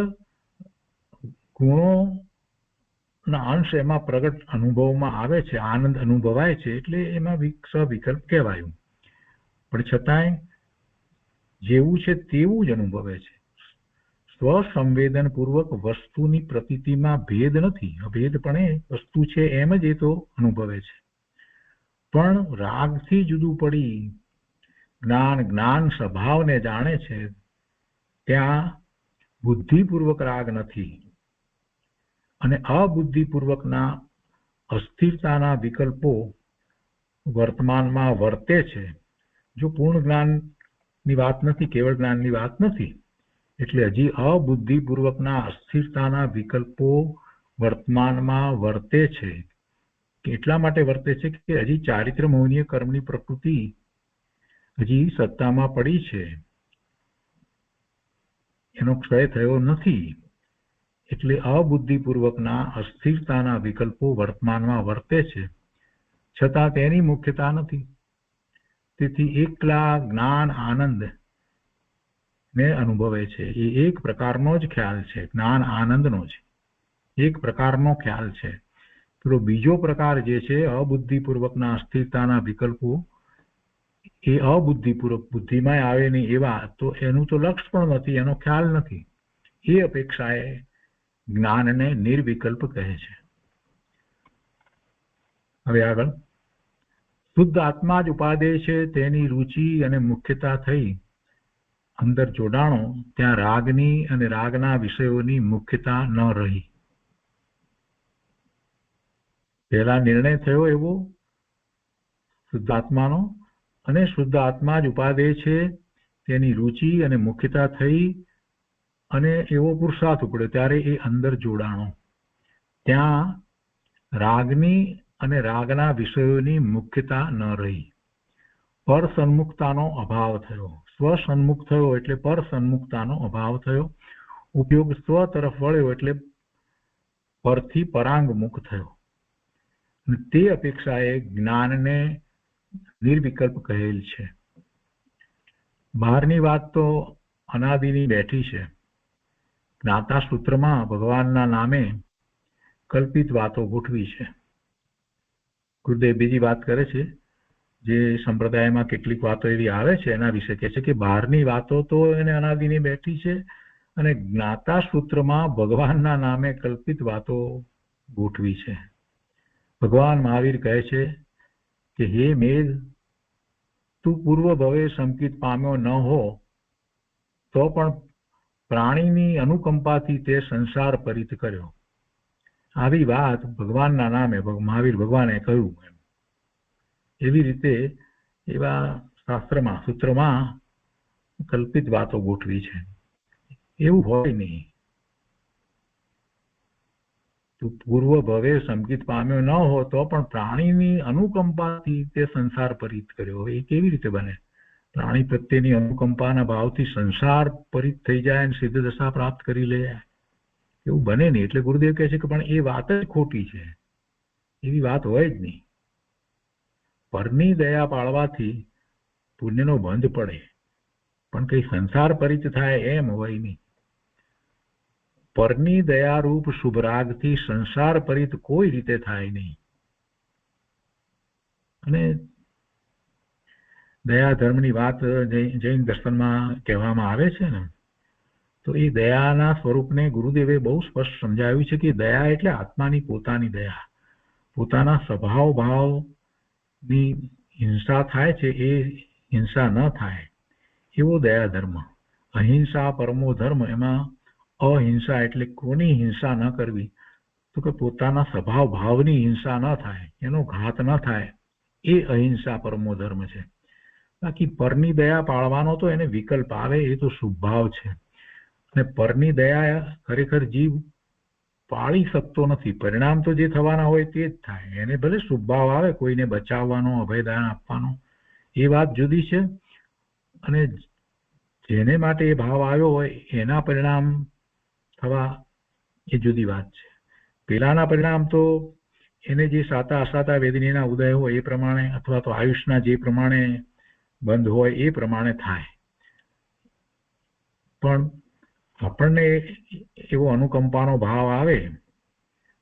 ગુણોના અંશ એમાં પ્રગટ અનુભવમાં આવે છે, આનંદ અનુભવાય છે, એટલે એમાં સવિકલ્પ કહેવાયું. પણ છતાંય જેવું છે તેવું જ અનુભવે છે. સ્વસંવેદનપૂર્વક વસ્તુની પ્રતીતિમાં ભેદ નથી, અભેદપણે વસ્તુ છે એમ જ એ તો અનુભવે છે. પણ રાગથી જુદું પડી જ્ઞાન સ્વભાવને જાણે છે, ત્યાં બુદ્ધિપૂર્વક રાગ નથી. અને અબુદ્ધિપૂર્વકના અસ્થિરતાના વિકલ્પો વર્તમાનમાં વર્તે છે. જો પૂર્ણ જ્ઞાનની વાત નથી, કેવળ જ્ઞાનની વાત નથી. એટલે હજી અબુદ્ધિપૂર્વકના અસ્થિરતાના વિકલ્પો વર્તમાનમાં વર્તે છે. એટલા માટે વર્તે છે કે હજી ચારિત્ર મોહનીય કર્મની પ્રકૃતિ હજી સત્તામાં પડી છે, એનો ક્ષય થયો નથી. એટલે અબુદ્ધિપૂર્વકના અસ્થિરતાના વિકલ્પો વર્તમાનમાં વર્તે છે, છતાં તેની મુખ્યતા નથી. તેથી એકલા જ્ઞાન આનંદ ને અનુભવે છે. એ એક પ્રકારનો જ ખ્યાલ છે, જ્ઞાન આનંદનો જ એક પ્રકારનો ખ્યાલ છે. પેલો બીજો પ્રકાર જે છે અબુદ્ધિપૂર્વકના અસ્થિરતાના વિકલ્પો, એ અબુદ્ધિપૂર્વક બુદ્ધિમાં આવે નહીં એવા, તો એનું તો લક્ષ પણ નથી, એનો ખ્યાલ નથી. એ અપેક્ષાએ જ્ઞાનને નિર્વિકલ્પ કહે છે. હવે આગળ શુદ્ધ આત્મા જ ઉપાદેય છે, તેની રુચિ અને મુખ્યતા થઈ અંદર જોડાણો, ત્યાં રાગની અને રાગના વિષયોની મુખ્યતા ન રહી. પહેલા નિર્ણય થયો એવો શુદ્ધ આત્માનો, અને શુદ્ધ આત્મા જ ઉપાદેય છે, તેની રુચિ અને મુખ્યતા થઈ અને એવો પુરુષાર્થ ઉપડ્યો, ત્યારે એ અંદર જોડાણો, ત્યાં રાગની અને રાગના વિષયોની મુખ્યતા ન રહી. પર સન્મુખતાનો અભાવ થયો. સ્વસન્મુખ થયો એટલે પર સન્મુખતાનો અભાવ થયો. ઉપયોગ સ્વ તરફ વળ્યો એટલે પરથી પરાંગમુખ થયો. તે અપેક્ષાએ જ્ઞાનને નિર્વિકલ્પ કહેલ છે. બહારની વાત તો અનાદિની બેઠી છે. જ્ઞાતા સૂત્રમાં ભગવાનના નામે કલ્પિત વાતો ગોઠવી છે. ગુરુદેવ બીજી વાત કરે છે, જે સંપ્રદાયમાં કેટલીક વાતો એવી આવે છે એના વિશે કહે છે કે બહારની વાતો તો એને અનાદિની બેઠી છે, અને જ્ઞાતા સૂત્રમાં ભગવાનના નામે કલ્પિત વાતો ગોઠવી છે. ભગવાન મહાવીર કહે છે કે હે મેઘ, તું પૂર્વ ભવે સંકિત પામ્યો ન હો તો પણ પ્રાણીની અનુકંપાથી તે સંસાર પરિત કર્યો. આવી વાત ભગવાનના નામે મહાવીર ભગવાને કહ્યું. એવી રીતે એવા શાસ્ત્રમાં સૂત્રમાં કલ્પિત વાતો ગોઠવી છે. એવું હોય નહીં. તું પૂર્વ ભવે સંકિત પામ્યો ન હો તો પણ પ્રાણીની અનુકંપાથી તે સંસાર પરિત કર્યો. એ કેવી રીતે બને? પ્રાણી પ્રત્યેની અનુકંપાના ભાવથી સંસાર પરિત થઈ જાય અને સિદ્ધ દશા પ્રાપ્ત કરી લે. એવું બને નહીં. એટલે ગુરુદેવ કહે છે કે પણ એ વાત જ ખોટી છે, એવી વાત હોય જ નહીં. પરની દયા પાળવાથી પુણ્યનો બંધ પડે, પણ કઈ સંસાર પરિત થાય એમ હોય નહીં. પરની દયારૂપ શુભરાગથી સંસાર પરિત કોઈ રીતે થાય નહીં. અને દયા ધર્મની વાત જૈન દર્શનમાં કહેવામાં આવે છે ને, તો એ દયાના સ્વરૂપને ગુરુદેવે બહુ સ્પષ્ટ સમજાવ્યું છે કે દયા એટલે આત્માની પોતાની દયા. પોતાના સ્વભાવ ભાવની હિંસા થાય છે એ હિંસા ન થાય એવો દયા ધર્મ. અહિંસા પરમો ધર્મ, એમાં અહિંસા એટલે કોની હિંસા ન કરવી, તો કે પોતાના સ્વભાવ ભાવની હિંસા ન થાય, એનો ઘાત ન થાય, એ અહિંસા પરમો ધર્મ છે. બાકી પરની દયા પાળવાનો તો એને વિકલ્પ આવે, એ તો સ્વભાવ છે. અને પરની દયા ખરેખર જીવ પાળી શકતો નથી. પરિણામ તો જે થવાના હોય તે જ થાય. એને ભલે સ્વભાવ આવે કોઈને બચાવવાનો, અભયદાન આપવાનો, એ વાત જુદી છે. અને જેને માટે એ ભાવ આવ્યો હોય એના પરિણામ થવા એ જુદી વાત છે. પેલાના પરિણામ તો એને જે સાતા અસાતા વેદનીના ઉદય હોય એ પ્રમાણે, અથવા તો આયુષના જે પ્રમાણે બંધ હોય એ પ્રમાણે થાય. પણ આપણને એવો અનુકંપાનો ભાવ આવે,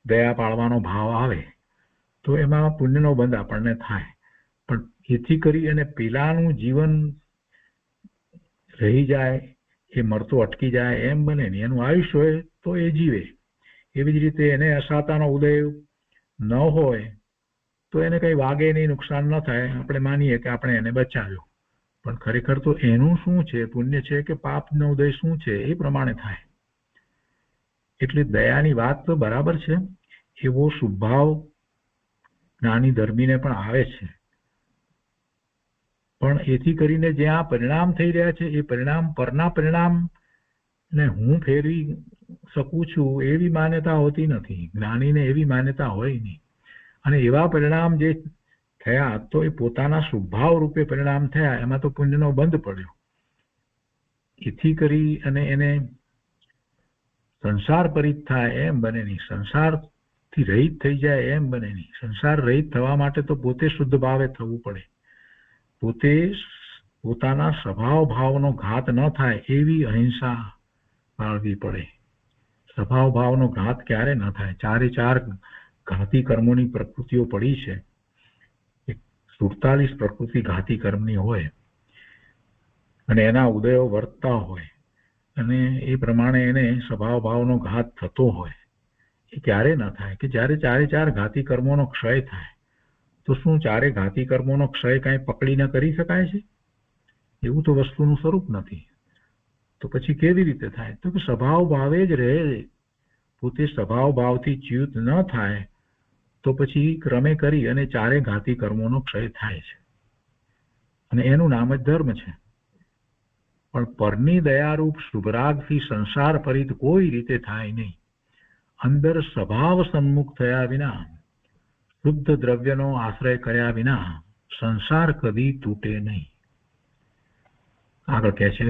દયા પાળવાનો ભાવ આવે, તો એમાં પુણ્યનો બંધ આપણને થાય. પણ એથી કરી અને પેલાનું જીવન રહી જાય, એ મળતો અટકી જાય એમ બને નહીં. એનું આયુષ્ય હોય તો એ જીવે. એવી જ રીતે એને અસાતાનો ઉદય ન હોય તો એને કંઈ વાગે નહીં, નુકસાન ન થાય. આપણે માનીએ કે આપણે એને બચાવ્યો, પણ ખરેખર તો એનું શું છે, પુણ્ય છે કે પાપનો ઉદય શું છે, એ પ્રમાણે થાય. એટલે દયાની વાત તો બરાબર છે, એવો સ્વભાવ જ્ઞાની ધર્મીને પણ આવે છે. પણ એથી કરીને જ્યાં પરિણામ થઈ રહ્યા છે એ પરિણામ પરના પરિણામ ને હું ફેરવી શકું છું એવી માન્યતા હોતી નથી. જ્ઞાનીને એવી માન્યતા હોય નહીં. અને એવા પરિણામ જે થયા તો એ પોતાના સ્વભાવ રૂપે પરિણામ થયા, એમાં તો પુણ્યનો બંધ પડ્યો. એથી કરી અને એને સંસાર પરિત થાય એમ બને નહીં, સંસારથી રહિત થઈ જાય એમ બને નહીં. સંસાર રહિત થવા માટે તો પોતે શુદ્ધ ભાવે થવું પડે. પોતે પોતાના સ્વભાવ ભાવનો ઘાત ન થાય એવી અહિંસા પાળવી પડે. સ્વભાવ ભાવનો ઘાત ક્યારે ન થાય. ચારે ચાર ઘાતી કર્મોની પ્રકૃતિઓ પડી છે. 47 પ્રકૃતિ ઘાતી કર્મની હોય અને એના ઉદયો વર્તતા હોય અને એ પ્રમાણે એને સ્વભાવ ભાવનો ઘાત થતો હોય, એ ક્યારે ન થાય કે જ્યારે ચારે ચાર ઘાતી કર્મોનો ક્ષય થાય. તો શું ચારે ઘાતી કર્મોનો ક્ષય કાંઈ પકડીને કરી શકાય છે? એવું તો વસ્તુનું સ્વરૂપ નથી. તો પછી કેવી રીતે થાય? તો કે સ્વભાવ ભાવે જ રહે. પોતે સ્વભાવ ભાવથી ચ્યુત ન થાય તો પછી ક્રમે કરી અને ચારે ઘાતી કર્મોનો ક્ષય થાય છે, અને એનું નામ જ ધર્મ છે. પણ પરની દયારૂપ શુભરાગથી સંસાર પરિત કોઈ રીતે થાય નહીં. અંદર સ્વભાવ સન્મુખ થયા વિના, શુદ્ધ દ્રવ્યનો આશ્રય કર્યા વિના સંસાર કદી તૂટે નહીં. આગળ કહે છે,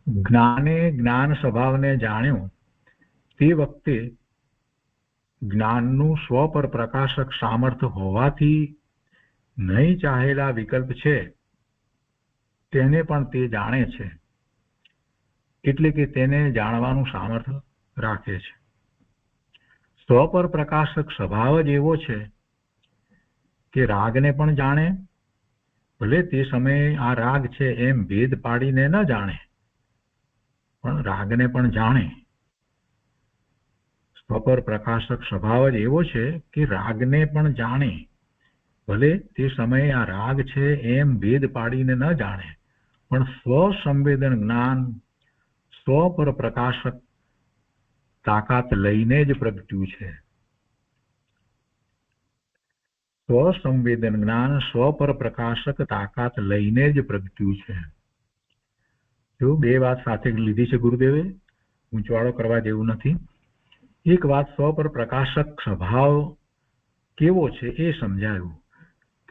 જ્ઞાને જ્ઞાન સ્વભાવને જાણ્યો તે વખતે જ્ઞાનનું સ્વ પર પ્રકાશક સામર્થ્ય હોવાથી નહીં ચાહેલા વિકલ્પ છે તેને પણ તે જાણે છે. એટલે કે તેને જાણવાનું સામર્થ્ય રાખે છે. સ્વ પર પ્રકાશક સ્વભાવ જ એવો છે કે રાગને પણ જાણે, ભલે તે સમયે આ રાગ છે એમ ભેદ પાડીને ન જાણે, પણ રાગને પણ જાણે. સ્વ પર પ્રકાશક સ્વભાવ જ એવો છે કે રાગને પણ જાણે, ભલે તે સમયે આ રાગ છે એમ ભેદ પાડીને ન જાણે, પણ સ્વ સંવેદન જ્ઞાન સ્વ પર પ્રકાશક તાકાત લઈને જ પ્રગટ્યું છે. સ્વ સંવેદન જ્ઞાન સ્વ પર પ્રકાશક તાકાત લઈને જ પ્રગટ્યું છે. જો બે વાત સાથે લીધી છે ગુરુદેવે, ઊંચવાળો કરવા જેવું નથી. એક વાત સ્વ પર પ્રકાશક સ્વભાવ કેવો છે એ સમજાયું.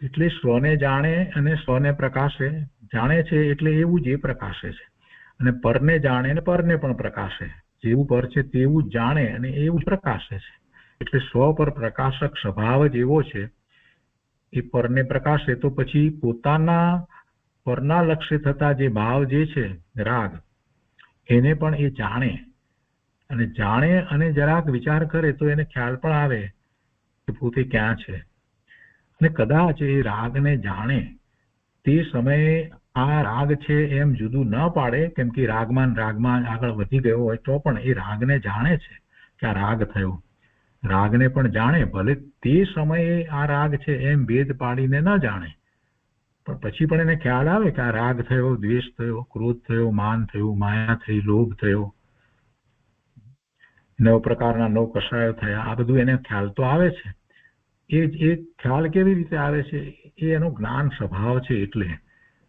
એટલે સ્વને જાણે અને સ્વને પ્રકાશે. જાણે છે એટલે એવું જ એ પ્રકાશે છે, અને પરને જાણે અને પરને પણ પ્રકાશે જેવું પર છે તેવું જાણે અને એવું જ પ્રકાશે છે. એટલે સ્વ પર પ્રકાશક સ્વભાવ જ એવો છે. એ પરને પ્રકાશે તો પછી પોતાના પરના લક્ષ્ય થતા જે ભાવ જે છે રાગ, એને પણ એ જાણે, અને જાણે અને જરાક વિચાર કરે તો એને ખ્યાલ પણ આવે કે પોતે ક્યાં છે. અને કદાચ એ રાગને જાણે તે સમયે આ રાગ છે એમ જુદું ન પાડે, કેમ કે રાગમાં આગળ વધી ગયો હોય તો પણ એ રાગને જાણે છે કે આ રાગ થયો, રાગને પણ જાણે, ભલે તે સમયે આ રાગ છે એમ ભેદ પાડીને ન જાણે, પણ પછી પણ એને ખ્યાલ આવે કે આ રાગ થયો, દ્વેષ થયો, ક્રોધ થયો, માન થયું, માયા થઈ, લોભ થયો, 9 પ્રકારના 9 કષાયો થયા. આ બધું એને ખ્યાલ તો આવે છે. એ ખ્યાલ કેવી રીતે આવે છે? એ એનો જ્ઞાન સ્વભાવ છે એટલે.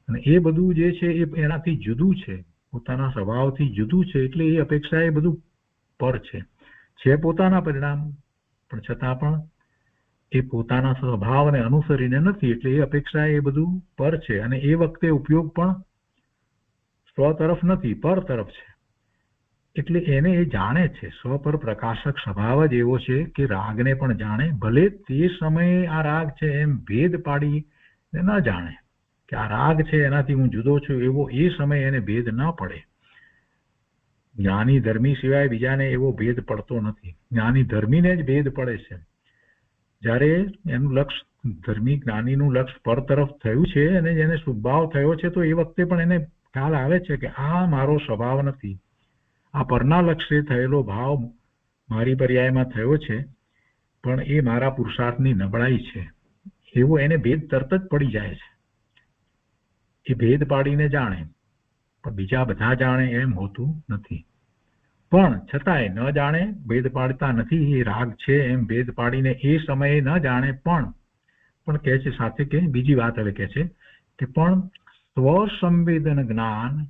અને એ બધું જે છે એ એનાથી જુદું છે, પોતાના સ્વભાવથી જુદું છે, એટલે એ અપેક્ષા એ બધું પર છે પોતાના પરિણામ, પણ છતાં પણ એ પોતાના સ્વભાવને અનુસરીને નથી, એટલે એ અપેક્ષા એ બધું પર છે. અને એ વખતે ઉપયોગ પણ સ્વ તરફ નથી, પર તરફ છે. એટલે એને એ જાણે છે. સ્વ પર પ્રકાશક સ્વભાવ જ એવો છે કે રાગને પણ જાણે, ભલે તે સમયે આ રાગ છે એમ ભેદ પાડીને ન જાણે કે આ રાગ છે એનાથી હું જુદો છું, એવો એ સમયે એને ભેદ ન પડે. જ્ઞાની ધર્મી સિવાય બીજાને એવો ભેદ પડતો નથી. જ્ઞાની ધર્મીને જ ભેદ પડે છે. જ્યારે એનું લક્ષ્ય, ધર્મી જ્ઞાનીનું લક્ષ્ય પર તરફ થયું છે અને જેને શુભાવ થયો છે, તો એ વખતે પણ એને ખ્યાલ આવે છે કે આ મારો સ્વભાવ નથી, આ પરના લક્ષ્યે થયેલો ભાવ મારી પર્યાયમાં થયો છે, પણ એ મારા પુરુષાર્થની નબળાઈ છે, એવો એને ભેદ તરત જ પડી જાય છે. એ ભેદ પાડીને જાણે, પણ બીજા બધા જાણે એમ હોતું નથી. પણ છતાંય ન જાણે, ભેદ પાડતા નથી, એ રાગ છે એમ ભેદ પાડીને એ સમયે ન જાણે, પણ કહે છે સાથે કે બીજી વાત હવે કહે છે કે પણ સ્વસંવેદન જ્ઞાન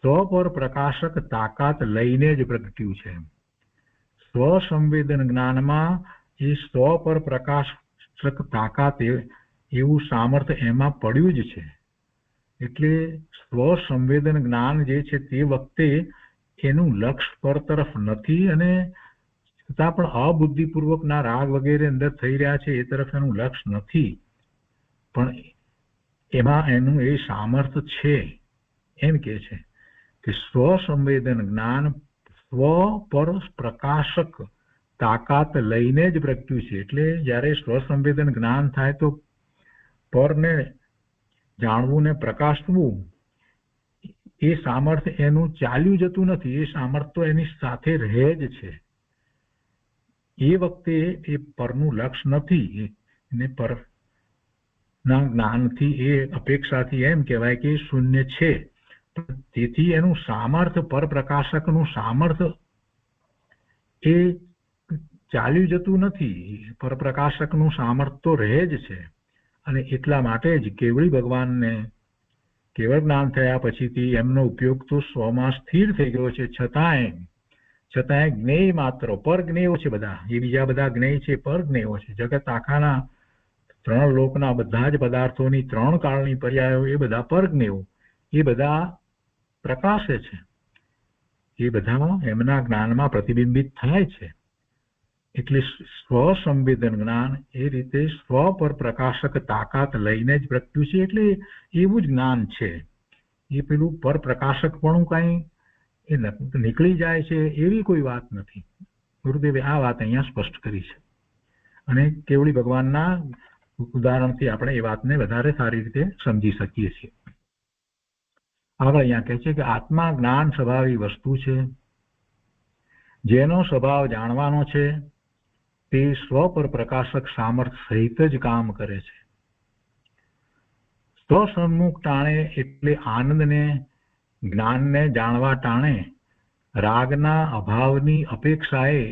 સ્વ પર પ્રકાશક તાકાત લઈને જ પ્રગટ્યું છે. સ્વસંવેદન જ્ઞાનમાં એ સ્વ પર પ્રકાશક તાકાત એવું સામર્થ્ય એમાં પડ્યું જ છે. એટલે સ્વસંવેદન જ્ઞાન જે છે તે વખતે એનું લક્ષ્ય પર તરફ નથી, અને છતાં પણ અબુદ્ધિપૂર્વકના રાગ વગેરે અંદર થઈ રહ્યા છે એ તરફ એનું લક્ષ્ય નથી, પણ એમાં એનું એ સામર્થ્ય છે. એમ કે છે કે સ્વસંવેદન જ્ઞાન સ્વ પર પ્રકાશક તાકાત લઈને જ પ્રગટ્યું છે. એટલે જ્યારે સ્વસંવેદન જ્ઞાન થાય તો પરને જાણવું ને પ્રકાશવું, એ સામર્થ્ય એનું ચાલ્યું જતું નથી, એ સામર્થ્ય એની સાથે રહે જ છે. એ વખતે એ પરનું લક્ષ્ય નથી, એને પરના જ્ઞાનથી, એ અપેક્ષાથી એમ કહેવાય કે શૂન્ય છે. તેથી એનું સામર્થ્ય, પર પ્રકાશકનું સામર્થ્ય એ ચાલ્યું જતું નથી, પર પ્રકાશકનું સામર્થ્ય તો રહે જ છે. અને એટલા માટે જ કેવળી ભગવાનને કેવળ જ્ઞાન થયા પછીથી એમનો ઉપયોગ તો સ્વમાં સ્થિર થઈ ગયો છે, છતાંય જ્ઞેય માત્ર પર જ્ઞેયો છે. બધા એ બીજા બધા જ્ઞેય છે, પર જ્ઞેયો છે. જગત આખાના 3 લોકના બધા જ પદાર્થોની 3 કાળની પર્યાયો એ બધા પર જ્ઞેયો, એ બધા પ્રકાશે છે, એ બધા એમના જ્ઞાનમાં પ્રતિબિંબિત થાય છે. એટલે સ્વસંવેદન જ્ઞાન એ રીતે સ્વ પર પ્રકાશક તાકાત લઈને જ પ્રગટ્યું છે. એટલે એવું જ જ્ઞાન છે. એ પેલું પર પ્રકાશક પણ કઈ એ નીકળી જાય છે એવી કોઈ વાત નથી. ગુરુદેવે આ વાત અહીંયા સ્પષ્ટ કરી છે, અને કેવળી ભગવાનના ઉદાહરણથી આપણે એ વાતને વધારે સારી રીતે સમજી શકીએ છીએ. આગળ અહીંયા કહે છે કે આત્મા જ્ઞાન સ્વભાવી વસ્તુ છે. જેનો સ્વભાવ જાણવાનો છે તે સ્વ પર પ્રકાશક સામર્થ્ય સહિત જ કામ કરે છે. સ્વસન્મુખ ટાણે એટલે આનંદને, જ્ઞાનને જાણવા ટાણે રાગના અભાવની અપેક્ષાએ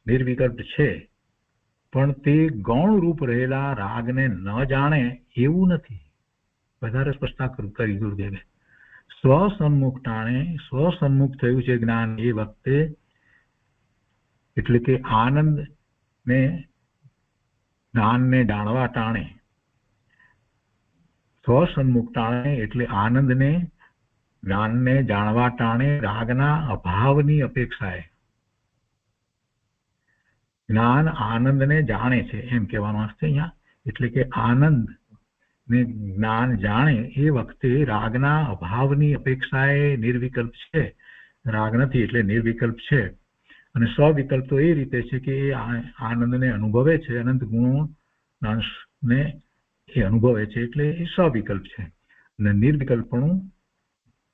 નિર્વિકલ્પ છે, પણ તે ગૌણ રૂપ રહેલા રાગને ન જાણે એવું નથી. વધારે સ્પષ્ટતા કરી ગુરુદેવે. સ્વસન્મુખ ટાણે, સ્વસન્મુખ થયું છે જ્ઞાન એ વખતે, એટલે કે આનંદ ને જ્ઞાનને જાણવા ટાણે, સ્વસન્મુખ ટાણે એટલે આનંદને જ્ઞાનને જાણવા ટાણે રાગના અભાવની અપેક્ષાએ જ્ઞાન આનંદને જાણે છે એમ કહેવાનું છે અહીંયા. એટલે કે આનંદ ને જ્ઞાન જાણે એ વખતે રાગના અભાવની અપેક્ષાએ નિર્વિકલ્પ છે. રાગ નથી એટલે નિર્વિકલ્પ છે. અને સ્વવિકલ્પ તો એ રીતે છે કે એ આનંદને અનુભવે છે, અનંત ગુણોને એ અનુભવે છે એટલે એ સ્વવિકલ્પ છે. અને નિર્વિકલ્પણું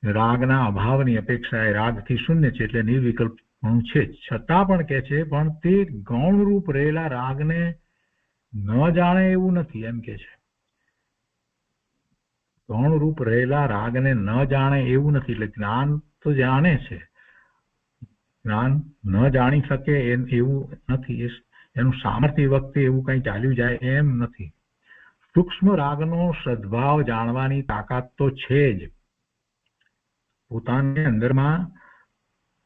રાગના અભાવની અપેક્ષાએ રાગથી શૂન્ય છે એટલે નિર્વિકલ્પણું છે. છતાં પણ કે છે પણ તે ગૌણરૂપ રહેલા રાગને ન જાણે એવું નથી એમ કે છે. ગૌણરૂપ રહેલા રાગને ન જાણે એવું નથી. એટલે જ્ઞાન તો જાણે છે, જ્ઞાન ન જાણી શકે એવું નથી. એનું સામર્થ્ય વખતે એવું કઈ ચાલ્યું જાય એમ નથી. સૂક્ષ્મ રાગનો સદભાવ જાણવાની તાકાત તો છે જ. પોતાની અંદરમાં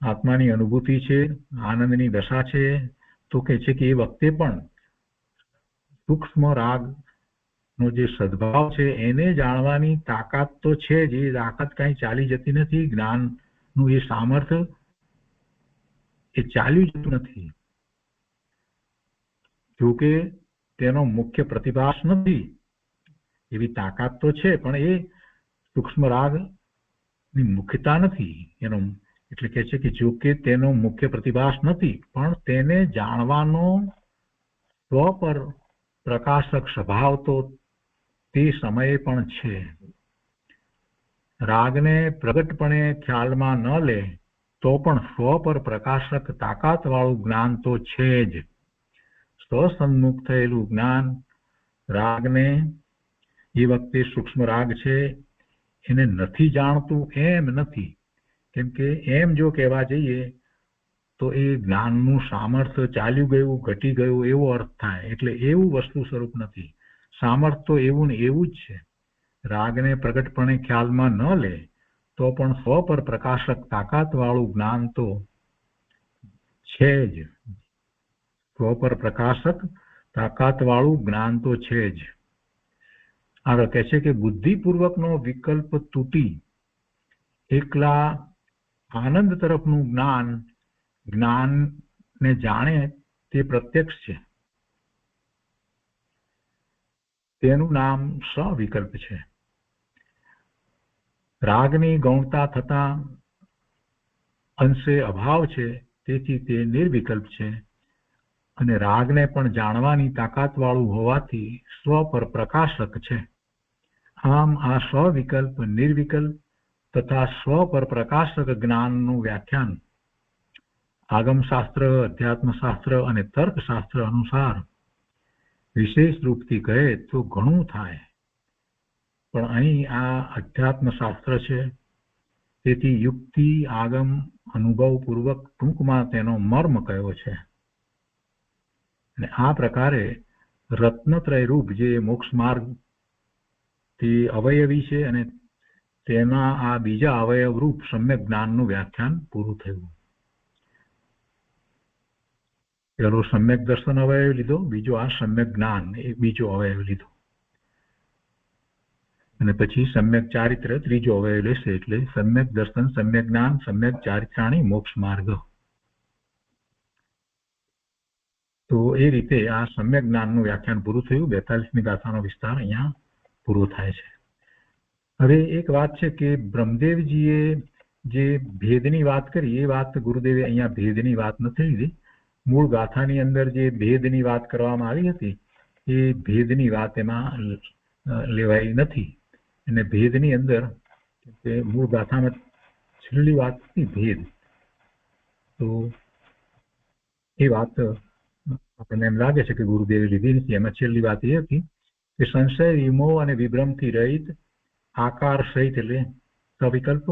આત્માની અનુભૂતિ છે, આનંદની દશા છે, તો કે છે કે એ વખતે પણ સૂક્ષ્મ રાગ નો જે સદભાવ છે એને જાણવાની તાકાત તો છે જ. એ તાકાત કઈ ચાલી જતી નથી. જ્ઞાનનું એ સામર્થ્ય એ ચાલ્યું જતું નથી. જોકે તેનો મુખ્ય પ્રતિભાસ નથી એવી તાકાત તો છે, પણ એ સૂક્ષ્મ રાગ ની મુખ્યતા નથી એનો. એટલે કે છે કે જોકે તેનો મુખ્ય પ્રતિભાસ નથી, પણ તેને જાણવાનો સ્વ પર પ્રકાશક સ્વભાવ તો તે સમયે પણ છે. રાગને પ્રગટપણે ખ્યાલમાં ન લે તો પણ સ્વ પર પ્રકાશક તાકાત વાળું જ્ઞાન તો છે જ. સ્વસન્મુખ થયેલું જ્ઞાન રાગને એ વખતે સૂક્ષ્મ રાગ છે એને નથી જાણતું એમ નથી. કેમ કે એમ જો કહેવા જઈએ તો એ જ્ઞાનનું સામર્થ્ય ચાલ્યું ગયું, ઘટી ગયું એવો અર્થ થાય. એટલે એવું વસ્તુ સ્વરૂપ નથી. સામર્થ્ય તો એવું ને એવું જ છે. રાગને પ્રગટપણે ખ્યાલમાં ન લે તો પણ સ્વ પર પ્રકાશક તાકાત વાળું જ્ઞાન તો છે જ. સ્વ પર પ્રકાશક તાકાત વાળું જ્ઞાન તો છે જ. આગળ કહે છે કે બુદ્ધિપૂર્વકનો વિકલ્પ તૂટી એકલા આનંદ તરફનું જ્ઞાનને જાણે તે પ્રત્યક્ષ છે. તેનું નામ સ્વવિકલ્પ છે. રાગની ગૌણતા થતા અંશે અભાવ છે, તેથી તે નિર્વિકલ્પ છે. અને રાગને પણ જાણવાની તાકાત વાળું હોવાથી સ્વ પર પ્રકાશક છે. આમ આ સ્વવિકલ્પ, નિર્વિકલ્પ તથા સ્વ પર પ્રકાશક જ્ઞાનનું વ્યાખ્યાન આગમશાસ્ત્ર, અધ્યાત્મશાસ્ત્ર અને તર્કશાસ્ત્ર અનુસાર વિશેષ રૂપથી કહે તો ઘણું થાય. પણ અહીં આ અધ્યાત્મશાસ્ત્ર છે, તેથી યુક્તિ, આગમ, અનુભવપૂર્વક ટૂંકમાં તેનો મર્મ કયો છે. અને આ પ્રકારે રત્નત્રય રૂપ જે મોક્ષ માર્ગ તે અવયવી છે અને તેના આ બીજા અવયવ રૂપ સમ્યક જ્ઞાનનું વ્યાખ્યાન પૂરું થયું. પેલો સમ્યક દર્શન અવયવ લીધો, બીજો આ સમ્યક જ્ઞાન એ બીજો અવયવ લીધો, અને પછી સમ્યક ચારિત્ર ત્રીજો અવયવ લેશે. એટલે સમ્યક દર્શન, સમ્યક જ્ઞાન, સમ્યક ચારિત્રાણી, મોક્ષ માર્ગ. તો એ રીતે આ સમ્યક જ્ઞાનનું વ્યાખ્યાન પૂરું થયું. 42મી ગાથાનો વિસ્તાર અહીંયા પૂરો થાય છે. હવે એક વાત છે કે બ્રહ્મદેવજીએ જે ભેદની વાત કરી એ વાત ગુરુદેવે અહીંયા ભેદની વાત નથી લીધી. મૂળ ગાથાની અંદર જે ભેદની વાત કરવામાં આવી હતી એ ભેદની વાત એમાં લેવાઈ નથી. અને ભેદની અંદર મૂળ ગાથામાં છેલ્લી વાત હતી ભેદ, તો એ વાત આપણને એમ લાગે છે કે ગુરુદેવે લીધી નથી. એમાં છેલ્લી વાત એ હતી કે સંશય, વિમોહ અને વિભ્રમથી રહિત આકાર સહિત એટલે સવિકલ્પ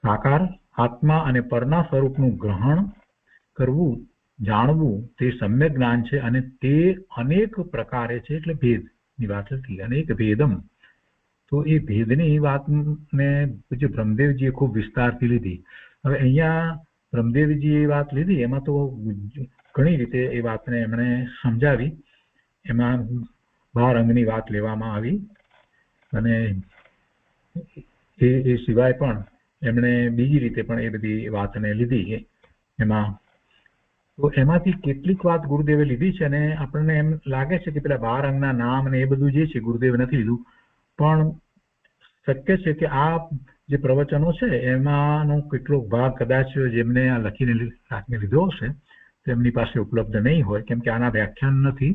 સાકાર આત્મા અને પરના સ્વરૂપનું ગ્રહણ કરવું, જાણવું તે સમ્યક જ્ઞાન છે. અને તે અનેક પ્રકારે છે. એટલે ભેદની વાત હતી, અનેક ભેદમ. તો એ ભેદની વાતને પૂજ્ય બ્રહ્મદેવજીએ ખૂબ વિસ્તારથી લીધી. હવે અહીંયા બ્રહ્મદેવજીએ વાત લીધી એમાં તો ઘણી રીતે એ વાતને એમણે સમજાવી. એમાં 12 અંગની વાત લેવામાં આવી અને એ સિવાય પણ એમણે બીજી રીતે પણ એ બધી વાતને લીધી એમાં. તો એમાંથી કેટલીક વાત ગુરુદેવે લીધી છે અને આપણને એમ લાગે છે કે પેલા 12 અંગના નામ અને એ બધું જે છે ગુરુદેવે નથી લીધું, પણ શક્ય છે કે આ જે પ્રવચનો છે એમાંનો કેટલોક ભાગ કદાચ જેમને આ લખીને લીધો હશે તેમની પાસે ઉપલબ્ધ નહીં હોય, કેમ કે આના વ્યાખ્યાન નથી,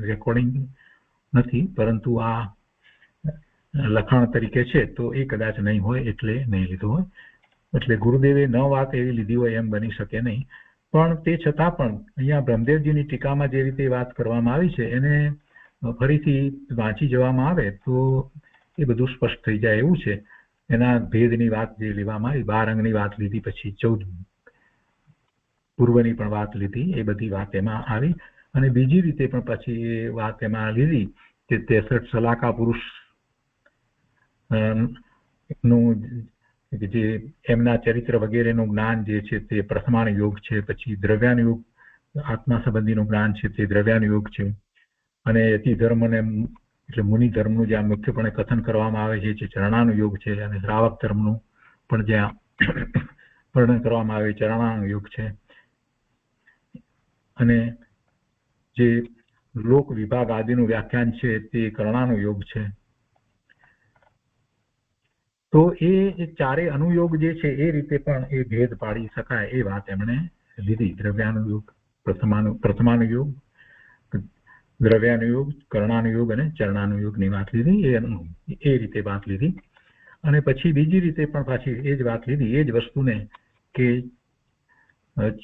રેકોર્ડિંગ નથી, પરંતુ આ લખાણ તરીકે છે તો એ કદાચ નહીં હોય એટલે નહીં લીધો હોય. એટલે ગુરુદેવે ન વાત એવી લીધી હોય એમ બની શકે નહીં. પણ તે છતાં પણ અહીંયા બ્રહ્મદેવજીની ટીકામાં જે રીતે વાત કરવામાં આવી છે એને ફરીથી વાંચી જવામાં આવે તો એ બધું સ્પષ્ટ થઈ જાય એવું છે. એના ભેદની વાત જે લેવામાં આવી, 12 અંગની વાત લીધી, પછી 14 પૂર્વની પણ વાત લીધી, એ બધી વાત એમાં આવી. અને બીજી રીતે પણ પછી એ વાત એમાં લીધી કે 63 સલાકા પુરુષ નું જે એમના ચરિત્ર વગેરેનું જ્ઞાન જે છે તે પ્રથમાન યોગ છે, પછી દ્રવ્યાન યોગ આત્મા સંબંધીનું જ્ઞાન છે તે દ્રવ્યાન યોગ છે, અને યતિ ધર્મને એટલે મુનિ ધર્મનું જ્યાં મુખ્યપણે કથન કરવામાં આવે છે જે ચરણાનું યોગ છે, અને શ્રાવક ધર્મનું પણ જ્યાં વર્ણન કરવામાં આવે ચરણાનું યોગ છે, અને જે લોક વિભાગ આદિનું વ્યાખ્યાન છે તે કર્ણાનું યોગ છે. તો એ ચારે અનુયોગ જે છે એ રીતે પણ એ ભેદ પાડી શકાય એ વાત એમણે લીધી. દ્રવ્યાનુયોગ, પ્રથમાનુયોગ, દ્રવ્યાનુયોગ, કર્ણાનુયોગ અને ચરણાનુયોગની વાત લીધી, એ રીતે વાત લીધી. અને પછી બીજી રીતે પણ પાછી એ જ વાત લીધી, એ જ વસ્તુને કે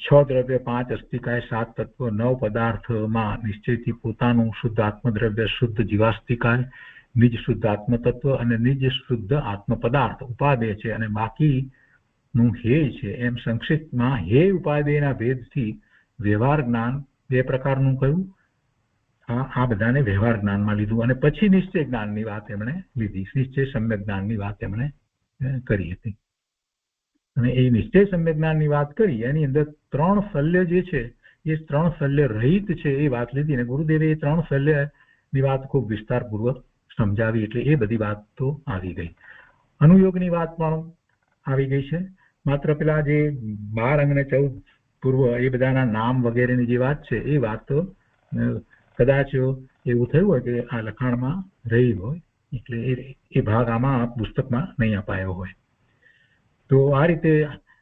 6 દ્રવ્ય 5 અસ્થિકાય 7 તત્વ 9 પદાર્થમાં નિશ્ચયથી પોતાનું શુદ્ધ આત્મદ્રવ્ય, શુદ્ધ જીવાસ્તિકાય, નિજ શુદ્ધ આત્મ તત્વ અને નિજ શુદ્ધ આત્મ પદાર્થ ઉપાદેય છે, અને બાકીનું હેય છે. એમ સંક્ષિપ્તમાં હેય ઉપાદેયના ભેદથી વ્યવહાર જ્ઞાન 2 પ્રકારનું કહ્યું. આ બધાને વ્યવહાર જ્ઞાનમાં લીધું. અને પછી નિશ્ચય જ્ઞાનની વાત એમણે લીધી, નિશ્ચય સમ્યક જ્ઞાનની વાત એમણે કરી હતી. અને એ નિશ્ચય સમ્યક જ્ઞાનની વાત કરી એની અંદર 3 શલ્ય જે છે એ 3 શલ્ય રહિત છે એ વાત લીધી. અને ગુરુદેવે એ 3 શલ્યની વાત ખૂબ વિસ્તારપૂર્વક સમજાવી, એટલે એ બધી વાત તો આવી ગઈ. અનુયોગની વાત પણ આવી ગઈ છે. માત્ર પેલા જે 12 અંગ ને 14 પૂર્વ એ બધાના નામ વગેરેની જે વાત છે એ વાત તો કદાચ એવું થયું હોય કે આ લખાણમાં રહી હોય, એટલે એ ભાગ આમાં પુસ્તકમાં નહીં અપાયો હોય. તો આ રીતે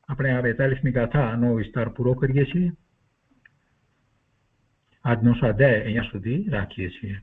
આપણે આ 42મી ગાથાનો વિસ્તાર પૂરો કરીએ છીએ. આજનો સ્વાધ્યાય અહીંયા સુધી રાખીએ છીએ.